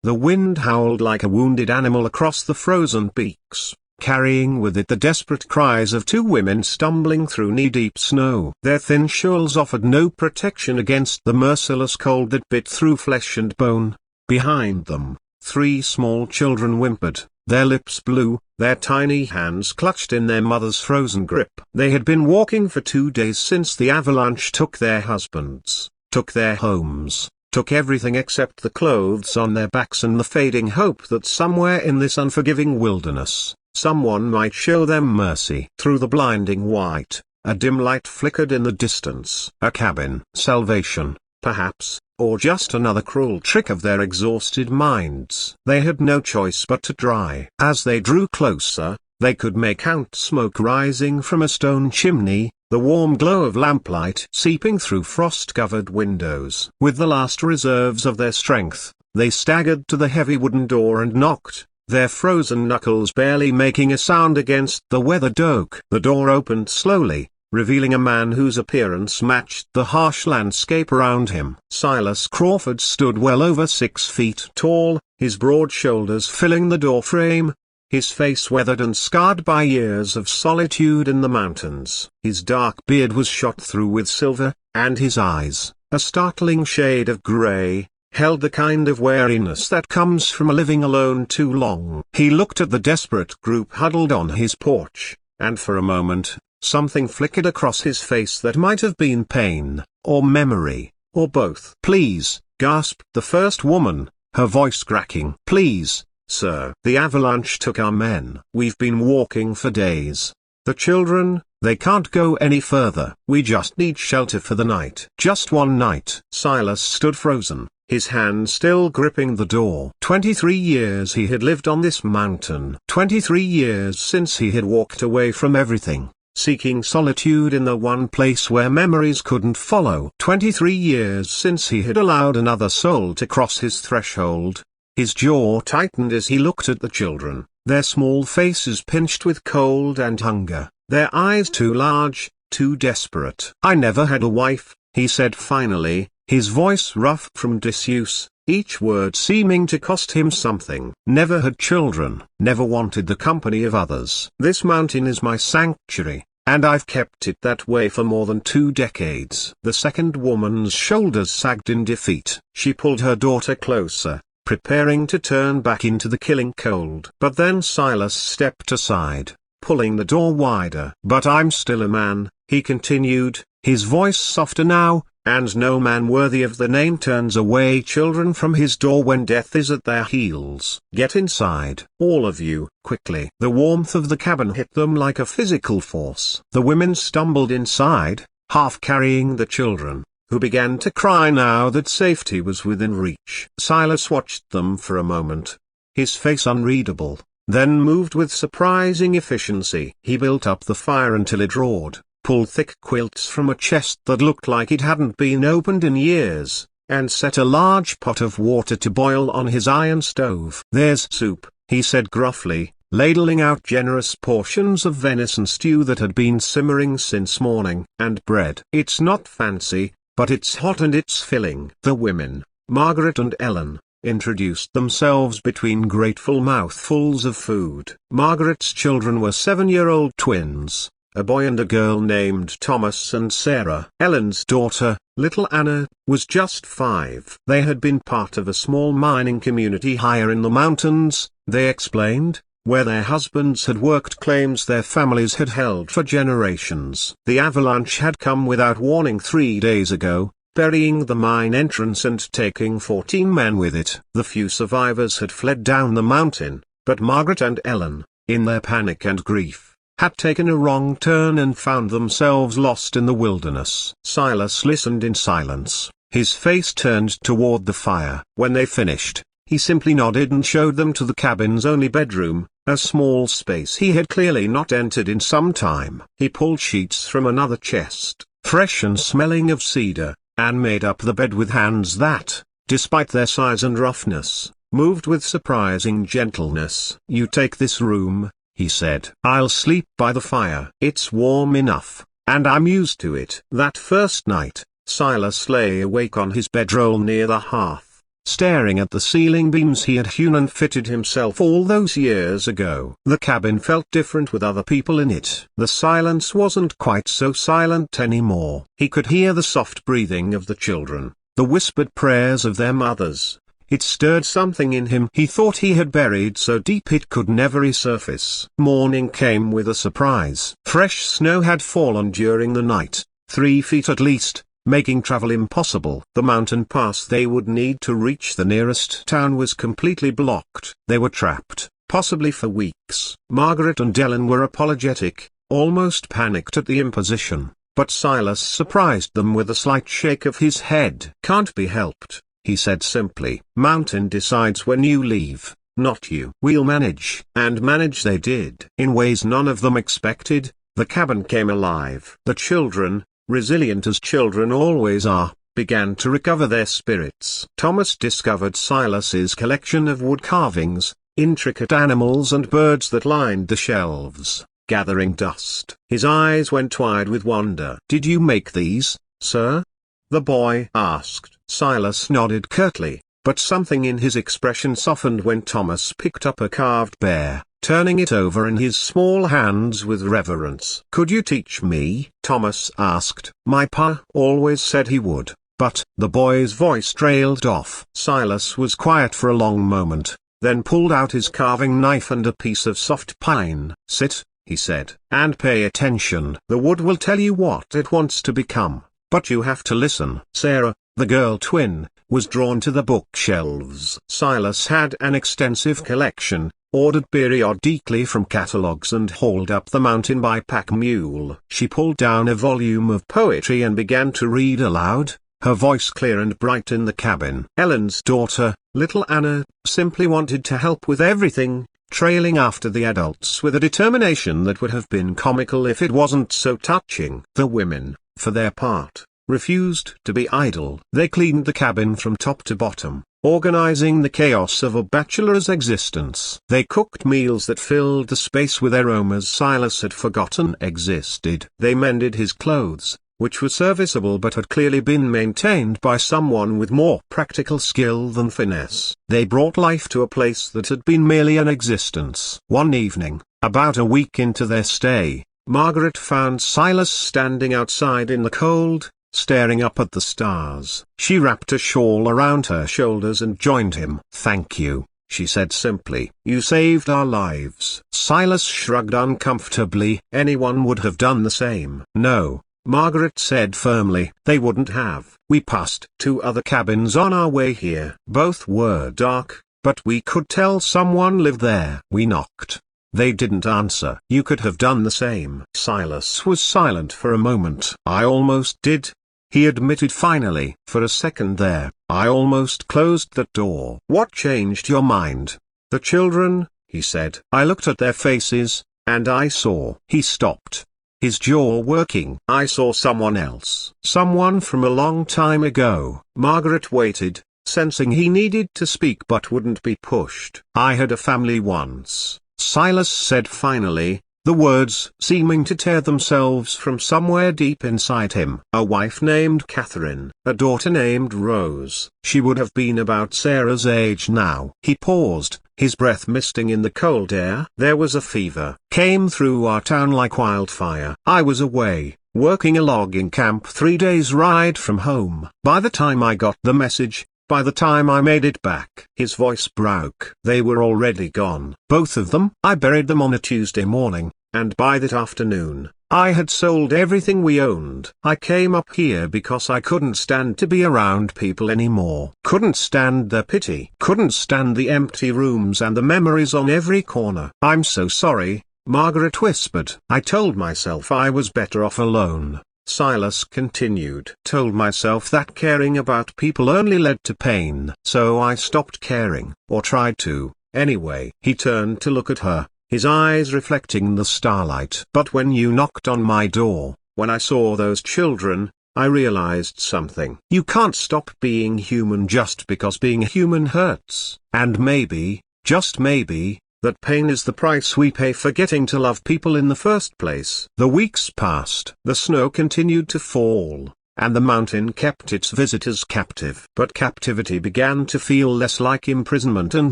The wind howled like a wounded animal across the frozen peaks, carrying with it the desperate cries of two women stumbling through knee-deep snow. Their thin shawls offered no protection against the merciless cold that bit through flesh and bone. Behind them, three small children whimpered, their lips blue, their tiny hands clutched in their mother's frozen grip. They had been walking for 2 days since the avalanche took their husbands, took their homes, took everything except the clothes on their backs and the fading hope that somewhere in this unforgiving wilderness, someone might show them mercy. Through the blinding white, a dim light flickered in the distance. A cabin. Salvation, perhaps, or just another cruel trick of their exhausted minds. They had no choice but to try. As they drew closer, they could make out smoke rising from a stone chimney, the warm glow of lamplight seeping through frost-covered windows. With the last reserves of their strength, they staggered to the heavy wooden door and knocked, their frozen knuckles barely making a sound against the weathered oak. The door opened slowly, revealing a man whose appearance matched the harsh landscape around him. Silas Crawford stood well over 6 feet tall, his broad shoulders filling the doorframe, his face weathered and scarred by years of solitude in the mountains. His dark beard was shot through with silver, and his eyes, a startling shade of gray, held the kind of wariness that comes from living alone too long. He looked at the desperate group huddled on his porch, and for a moment, something flickered across his face that might have been pain, or memory, or both. "Please," gasped the first woman, her voice cracking. "Please, sir. The avalanche took our men. We've been walking for days. The children, they can't go any further. We just need shelter for the night. Just one night." Silas stood frozen, his hand still gripping the door. 23 years he had lived on this mountain. 23 years since he had walked away from everything, seeking solitude in the one place where memories couldn't follow. 23 years since he had allowed another soul to cross his threshold. His jaw tightened as he looked at the children, their small faces pinched with cold and hunger, their eyes too large, too desperate. "I never had a wife," he said finally, his voice rough from disuse, each word seeming to cost him something. "Never had children, never wanted the company of others. This mountain is my sanctuary, and I've kept it that way for more than 2 decades. The second woman's shoulders sagged in defeat. She pulled her daughter closer, preparing to turn back into the killing cold. But then Silas stepped aside, pulling the door wider. "But I'm still a man," he continued, his voice softer now, "and no man worthy of the name turns away children from his door when death is at their heels. Get inside, all of you, quickly." The warmth of the cabin hit them like a physical force. The women stumbled inside, half carrying the children, who began to cry now that safety was within reach. Silas watched them for a moment, his face unreadable, then moved with surprising efficiency. He built up the fire until it roared, pulled thick quilts from a chest that looked like it hadn't been opened in years, and set a large pot of water to boil on his iron stove. "There's soup," he said gruffly, ladling out generous portions of venison stew that had been simmering since morning, "and bread. It's not fancy, but it's hot and it's filling." The women, Margaret and Ellen, introduced themselves between grateful mouthfuls of food. Margaret's children were 7-year-old twins, a boy and a girl named Thomas and Sarah. Ellen's daughter, little Anna, was just 5. They had been part of a small mining community higher in the mountains, they explained, where their husbands had worked claims their families had held for generations. The avalanche had come without warning 3 days ago, burying the mine entrance and taking 14 men with it. The few survivors had fled down the mountain, but Margaret and Ellen, in their panic and grief, had taken a wrong turn and found themselves lost in the wilderness. Silas listened in silence, his face turned toward the fire. When they finished, he simply nodded and showed them to the cabin's only bedroom, a small space he had clearly not entered in some time. He pulled sheets from another chest, fresh and smelling of cedar, and made up the bed with hands that, despite their size and roughness, moved with surprising gentleness. "You take this room," he said. "I'll sleep by the fire. It's warm enough, and I'm used to it." That first night, Silas lay awake on his bedroll near the hearth, staring at the ceiling beams he had hewn and fitted himself all those years ago. The cabin felt different with other people in it. The silence wasn't quite so silent anymore. He could hear the soft breathing of the children, the whispered prayers of their mothers. It stirred something in him he thought he had buried so deep it could never resurface. Morning came with a surprise. Fresh snow had fallen during the night, 3 feet at least, making travel impossible. The mountain pass they would need to reach the nearest town was completely blocked. They were trapped, possibly for weeks. Margaret and Ellen were apologetic, almost panicked at the imposition, but Silas surprised them with a slight shake of his head. "Can't be helped," he said simply. "Mountain decides when you leave, not you. We'll manage." And manage they did. In ways none of them expected, the cabin came alive. The children, resilient as children always are, began to recover their spirits. Thomas discovered Silas's collection of wood carvings, intricate animals and birds that lined the shelves, gathering dust. His eyes went wide with wonder. "Did you make these, sir?" the boy asked. Silas nodded curtly, but something in his expression softened when Thomas picked up a carved bear, turning it over in his small hands with reverence. "Could you teach me?" Thomas asked. "My pa always said he would, but—" The boy's voice trailed off. Silas was quiet for a long moment, then pulled out his carving knife and a piece of soft pine. "Sit," he said, "and pay attention. The wood will tell you what it wants to become, but you have to listen." Sarah, the girl twin, was drawn to the bookshelves. Silas had an extensive collection, ordered periodically from catalogs and hauled up the mountain by pack mule. She pulled down a volume of poetry and began to read aloud, her voice clear and bright in the cabin. Ellen's daughter, little Anna, simply wanted to help with everything, trailing after the adults with a determination that would have been comical if it wasn't so touching. The women, for their part, refused to be idle. They cleaned the cabin from top to bottom, organizing the chaos of a bachelor's existence. They cooked meals that filled the space with aromas Silas had forgotten existed. They mended his clothes, which were serviceable but had clearly been maintained by someone with more practical skill than finesse. They brought life to a place that had been merely an existence. One evening, about a week into their stay, Margaret found Silas standing outside in the cold, staring up at the stars. She wrapped a shawl around her shoulders and joined him. "Thank you," she said simply. "You saved our lives." Silas shrugged uncomfortably. "Anyone would have done the same." "No," Margaret said firmly. "They wouldn't have. We passed 2 other cabins on our way here. Both were dark, but we could tell someone lived there. We knocked. They didn't answer." "You could have done the same." Silas was silent for a moment. "I almost did," he admitted finally. "For a second there, I almost closed that door." "What changed your mind?" "The children," he said. "I looked at their faces, and I saw—" He stopped, his jaw working. "I saw someone else. Someone from a long time ago." Margaret waited, sensing he needed to speak but wouldn't be pushed. "I had a family once," Silas said finally, the words seeming to tear themselves from somewhere deep inside him. "A wife named Catherine, a daughter named Rose." She would have been about Sarah's age now. He paused, his breath misting in the cold air. "There was a fever, came through our town like wildfire. I was away, working a logging camp 3 days' ride from home. By the time I got the message, by the time I made it back," his voice broke, "they were already gone. Both of them. I buried them on a Tuesday morning, and by that afternoon, I had sold everything we owned. I came up here because I couldn't stand to be around people anymore. Couldn't stand their pity. Couldn't stand the empty rooms and the memories on every corner." "I'm so sorry," Margaret whispered. "I told myself I was better off alone," Silas continued. "Told myself that caring about people only led to pain. So I stopped caring, or tried to, anyway." He turned to look at her, his eyes reflecting the starlight. "But when you knocked on my door, when I saw those children, I realized something. You can't stop being human just because being human hurts. And maybe, just maybe, that pain is the price we pay for getting to love people in the first place." The weeks passed. The snow continued to fall, and the mountain kept its visitors captive. But captivity began to feel less like imprisonment and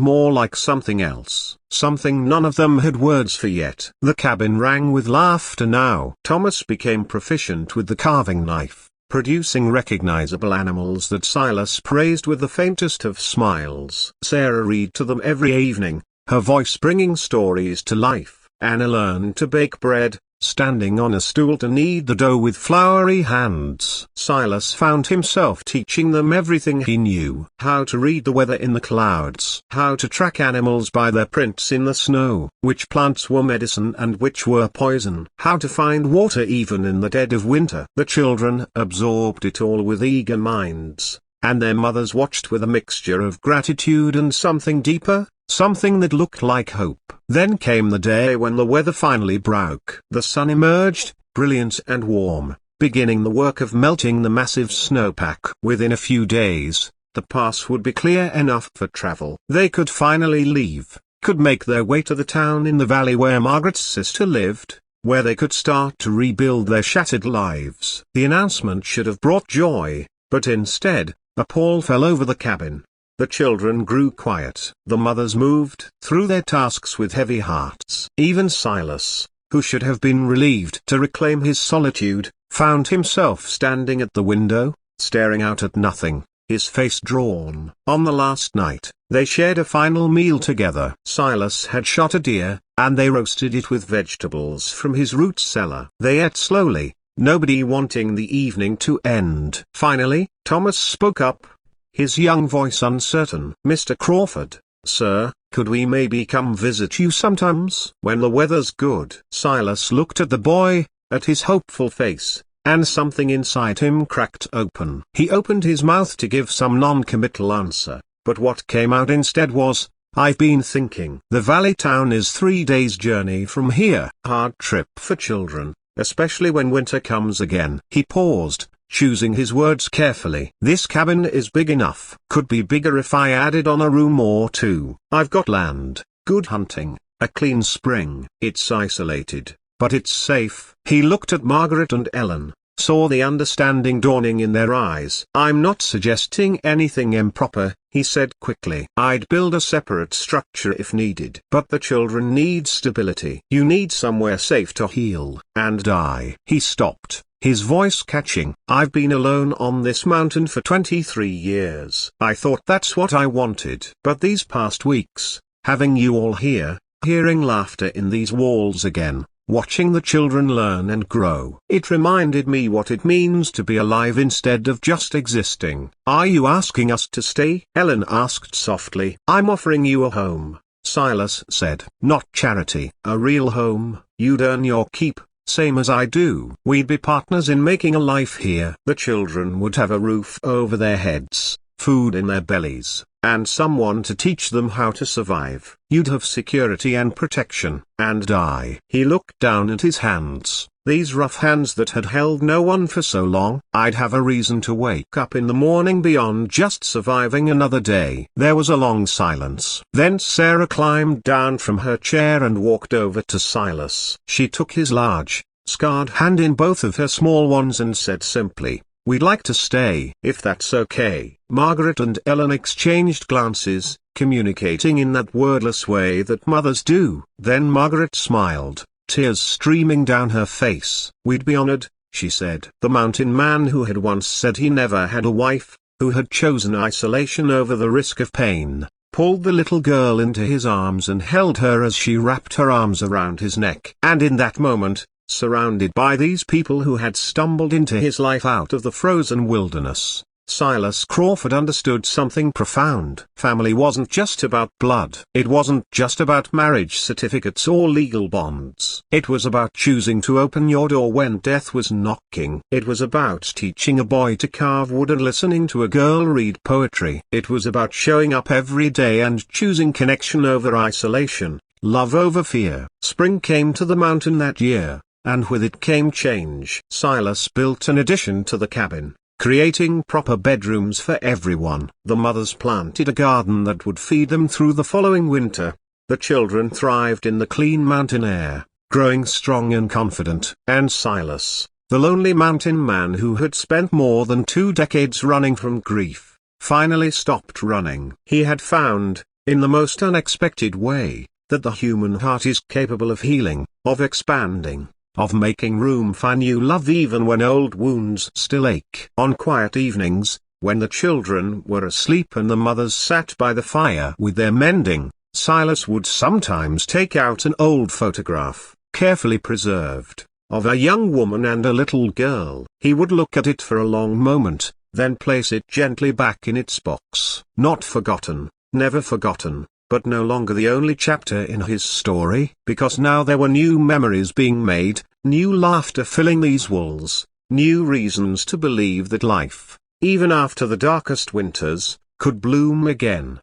more like something else, something none of them had words for yet. The cabin rang with laughter now. Thomas became proficient with the carving knife, producing recognizable animals that Silas praised with the faintest of smiles. Sarah read to them every evening, her voice bringing stories to life. Anna learned to bake bread, standing on a stool to knead the dough with floury hands. Silas found himself teaching them everything he knew: how to read the weather in the clouds, how to track animals by their prints in the snow, which plants were medicine and which were poison, how to find water even in the dead of winter. The children absorbed it all with eager minds, and their mothers watched with a mixture of gratitude and something deeper, something that looked like hope. Then came the day when the weather finally broke. The sun emerged, brilliant and warm, beginning the work of melting the massive snowpack. Within a few days, the pass would be clear enough for travel. They could finally leave, could make their way to the town in the valley where Margaret's sister lived, where they could start to rebuild their shattered lives. The announcement should have brought joy, but instead, a pall fell over the cabin. The children grew quiet. The mothers moved through their tasks with heavy hearts. Even Silas, who should have been relieved to reclaim his solitude, found himself standing at the window, staring out at nothing, his face drawn. On the last night, they shared a final meal together. Silas had shot a deer, and they roasted it with vegetables from his root cellar. They ate slowly, nobody wanting the evening to end. Finally, Thomas spoke up, his young voice uncertain. "Mr. Crawford, sir, could we maybe come visit you sometimes when the weather's good?" Silas looked at the boy, at his hopeful face, and something inside him cracked open. He opened his mouth to give some non-committal answer, but what came out instead was, "I've been thinking." The valley town is 3 days' journey from here. Hard trip for children, especially when winter comes again. He paused, choosing his words carefully. "This cabin is big enough. Could be bigger if I added on a room or two. I've got land, good hunting, a clean spring. It's isolated, but it's safe." He looked at Margaret and Ellen, saw the understanding dawning in their eyes. "I'm not suggesting anything improper," he said quickly. "I'd build a separate structure if needed. But the children need stability. You need somewhere safe to heal and die." He stopped, his voice catching. "I've been alone on this mountain for 23 years. I thought that's what I wanted. But these past weeks, having you all here, hearing laughter in these walls again, watching the children learn and grow, it reminded me what it means to be alive instead of just existing." "Are you asking us to stay?" Ellen asked softly. "I'm offering you a home," Silas said. "Not charity. A real home. You'd earn your keep, same as I do. We'd be partners in making a life here. The children would have a roof over their heads, food in their bellies, and someone to teach them how to survive. You'd have security and protection. And I." He looked down at his hands, these rough hands that had held no one for so long. "I'd have a reason to wake up in the morning beyond just surviving another day." There was a long silence. Then Sarah climbed down from her chair and walked over to Silas. She took his large, scarred hand in both of her small ones and said simply, "We'd like to stay, if that's okay." Margaret and Ellen exchanged glances, communicating in that wordless way that mothers do. Then Margaret smiled, tears streaming down her face. "We'd be honored," she said. The mountain man who had once said he never had a wife, who had chosen isolation over the risk of pain, pulled the little girl into his arms and held her as she wrapped her arms around his neck. And in that moment, surrounded by these people who had stumbled into his life out of the frozen wilderness, Silas Crawford understood something profound. Family wasn't just about blood. It wasn't just about marriage certificates or legal bonds. It was about choosing to open your door when death was knocking. It was about teaching a boy to carve wood and listening to a girl read poetry. It was about showing up every day and choosing connection over isolation, love over fear. Spring came to the mountain that year, and with it came change. Silas built an addition to the cabin, creating proper bedrooms for everyone. The mothers planted a garden that would feed them through the following winter. The children thrived in the clean mountain air, growing strong and confident. And Silas, The lonely mountain man who had spent more than 2 decades running from grief, finally stopped running. He had found, in the most unexpected way, that the human heart is capable of healing, of expanding, of making room for new love even when old wounds still ache. On quiet evenings, when the children were asleep and the mothers sat by the fire with their mending, Silas would sometimes take out an old photograph, carefully preserved, of a young woman and a little girl. He would look at it for a long moment, then place it gently back in its box. Not forgotten, never forgotten, but no longer the only chapter in his story, because now there were new memories being made, new laughter filling these walls, new reasons to believe that life, even after the darkest winters, could bloom again.